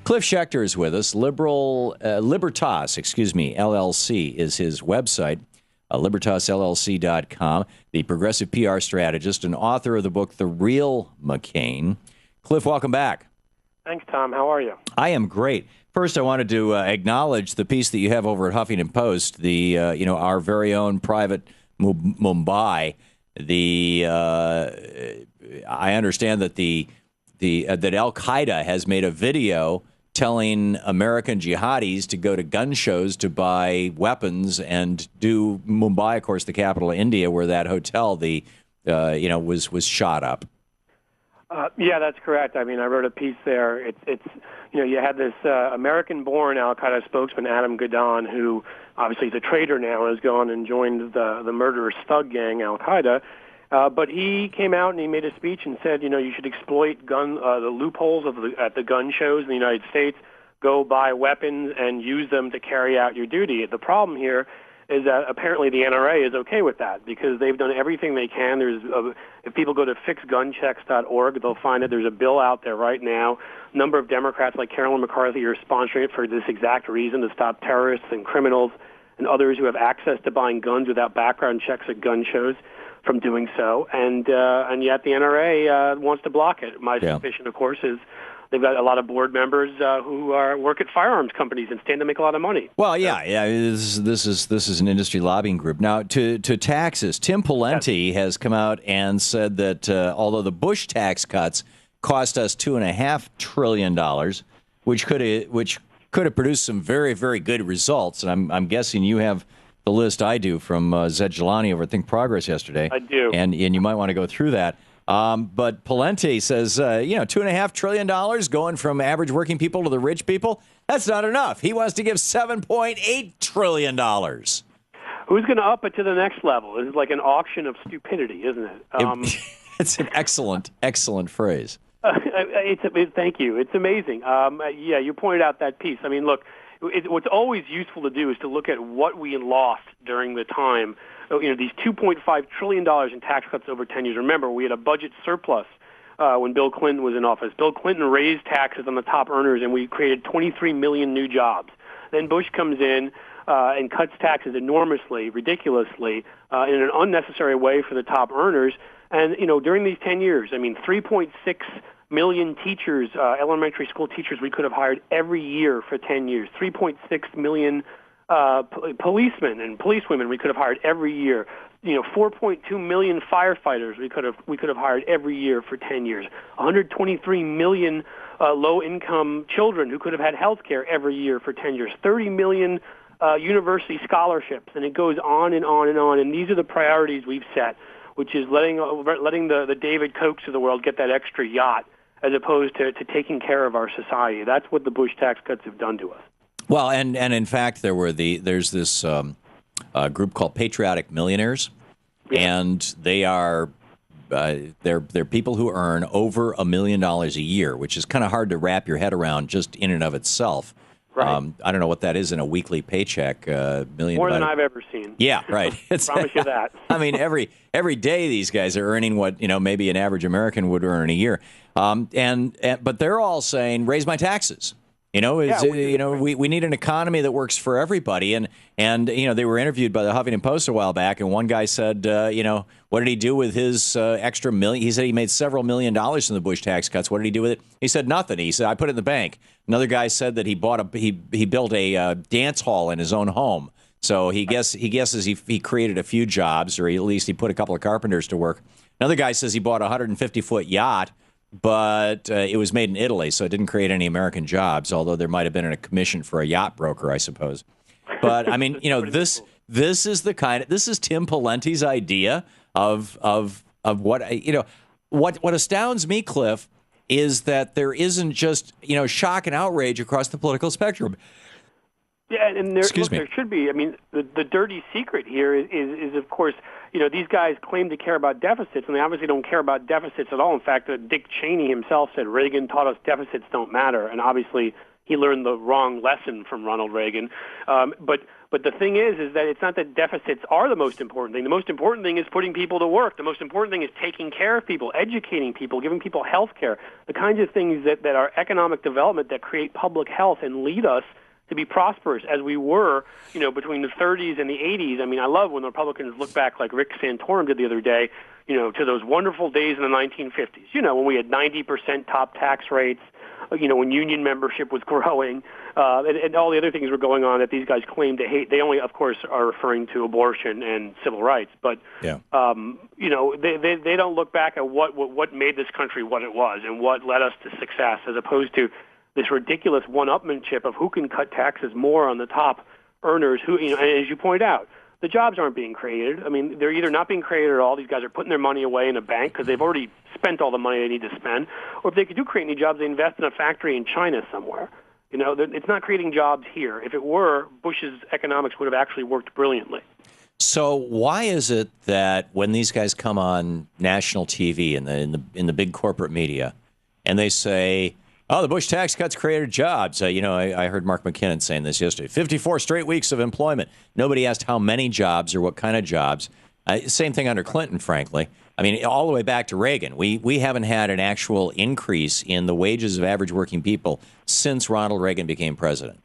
Cliff Schecter is with us. Libertas, LLC is his website, libertasllc.com, the progressive PR strategist and author of the book, The Real McCain. Cliff, welcome back. Thanks, Tom. How are you? I am great. First, I wanted to acknowledge the piece that you have over at Huffington Post, our very own private Mumbai. I understand that that Al Qaeda has made a video telling American jihadis to go to gun shows to buy weapons and do Mumbai, of course, the capital of India, where that hotel was shot up. Yeah, that's correct. I mean, I wrote a piece there. It's you had this American-born Al Qaeda spokesman, Adam Gadon, who obviously is a traitor now and has gone and joined the murderous thug gang Al Qaeda. But he came out and he made a speech and said, you should exploit the loopholes at the gun shows in the United States, go buy weapons and use them to carry out your duty. The problem here is that apparently the NRA is okay with that because they've done everything they can. If people go to fixgunchecks.org, they'll find that there's a bill out there right now. A number of Democrats like Carolyn McCarthy are sponsoring it for this exact reason, to stop terrorists and criminals and others who have access to buying guns without background checks at gun shows from doing so. And yet the NRA wants to block it. My suspicion, of course, is they've got a lot of board members who work at firearms companies and stand to make a lot of money. Well, yeah. This is an industry lobbying group. Now, to taxes, Tim Pawlenty has come out and said that although the Bush tax cuts cost us $2.5 trillion, which could have produced some very, very good results, and I'm guessing you have the list I do from Zed Jelani over at Think Progress yesterday. I do, and you might want to go through that. But Pawlenty says, $2.5 trillion going from average working people to the rich people. That's not enough. He wants to give $7.8 trillion. Who's going to up it to the next level? It's like an auction of stupidity, isn't it? It's an excellent phrase. Thank you. It's amazing. You pointed out that piece. I mean, look, what's always useful to do is to look at what we lost during the time. These $2.5 trillion in tax cuts over 10 years. Remember, we had a budget surplus when Bill Clinton was in office. Bill Clinton raised taxes on the top earners, and we created 23 million new jobs. Then Bush comes in and cuts taxes enormously, ridiculously, in an unnecessary way for the top earners. And, during these 10 years, 3.6 million teachers, elementary school teachers, we could have hired every year for 10 years. 3.6 million policemen and policewomen we could have hired every year. 4.2 million firefighters we could have hired every year for 10 years. 123 million low-income children who could have had health care every year for 10 years. 30 million university scholarships, and it goes on and on and on. And these are the priorities we've set, which is letting the David Kochs of the world get that extra yacht, as opposed to taking care of our society. That's what the Bush tax cuts have done to us. Well, and in fact, there's this group called Patriotic Millionaires, and they are they're people who earn over $1 million a year, which is kind of hard to wrap your head around just in and of itself. Right. I don't know what that is in a weekly paycheck. Million more than I've ever seen. Yeah, right. I promise you that. I mean, every day these guys are earning what maybe an average American would earn a year, but they're all saying raise my taxes. We need an economy that works for everybody. And they were interviewed by the Huffington Post a while back, and one guy said, what did he do with his extra million? He said he made several $1 million from the Bush tax cuts. What did he do with it? He said nothing. He said, I put it in the bank. Another guy said that he built a dance hall in his own home. So he guesses he created a few jobs, or at least he put a couple of carpenters to work. Another guy says he bought a 150-foot yacht, but it was made in Italy, so it didn't create any American jobs, although there might have been a commission for a yacht broker, I suppose. But, this is this is Tim Pawlenty's idea of what astounds me, Cliff, is that there isn't just, shock and outrage across the political spectrum. Yeah, and there should be. I mean, the dirty secret here is of course, these guys claim to care about deficits, and they obviously don't care about deficits at all. In fact, Dick Cheney himself said Reagan taught us deficits don't matter, and obviously he learned the wrong lesson from Ronald Reagan. But But the thing is that it's not that deficits are the most important thing. The most important thing is putting people to work. The most important thing is taking care of people, educating people, giving people health care, the kinds of things that are economic development that create public health and lead us to be prosperous as we were, between the 30s and the 80s. I mean, I love when the Republicans look back like Rick Santorum did the other day, to those wonderful days in the 1950s, when we had 90% top tax rates, when union membership was growing, and all the other things were going on that these guys claim to hate. They only, of course, are referring to abortion and civil rights. But, they don't look back at what made this country what it was and what led us to success, as opposed to this ridiculous one-upmanship of who can cut taxes more on the top earners. Who, and as you point out, the jobs aren't being created. I mean, they're either not being created at all. These guys are putting their money away in a bank because they've already spent all the money they need to spend. Or if they do create any jobs, they invest in a factory in China somewhere. It's not creating jobs here. If it were, Bush's economics would have actually worked brilliantly. So why is it that when these guys come on national TV in the big corporate media, and they say, "Oh, the Bush tax cuts created jobs." I heard Mark McKinnon saying this yesterday. 54 straight weeks of employment. Nobody asked how many jobs or what kind of jobs. Same thing under Clinton, frankly. I mean, all the way back to Reagan. We haven't had an actual increase in the wages of average working people since Ronald Reagan became president.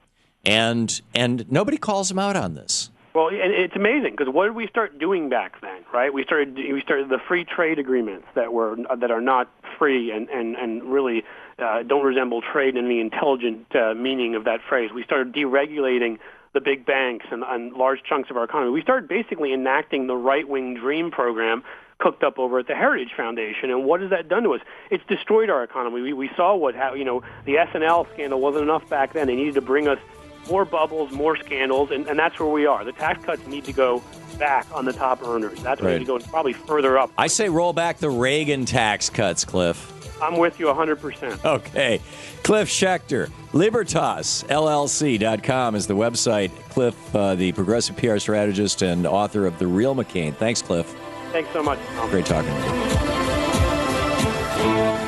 And nobody calls him out on this. Well, and it's amazing because what did we start doing back then, right? We started the free trade agreements that are not free and really don't resemble trade in the intelligent meaning of that phrase. We started deregulating the big banks and large chunks of our economy. We started basically enacting the right-wing dream program cooked up over at the Heritage Foundation. And what has that done to us? It's destroyed our economy. We saw the SNL scandal wasn't enough back then. They needed to bring us more bubbles, more scandals, and that's where we are. The tax cuts need to go back on the top earners. That's where they need to go, probably further up. I say roll back the Reagan tax cuts, Cliff. I'm with you 100%. Okay. Cliff Schecter, LibertasLLC.com is the website. Cliff, the progressive PR strategist and author of The Real McCain. Thanks, Cliff. Thanks so much, Tom. Great talking to you.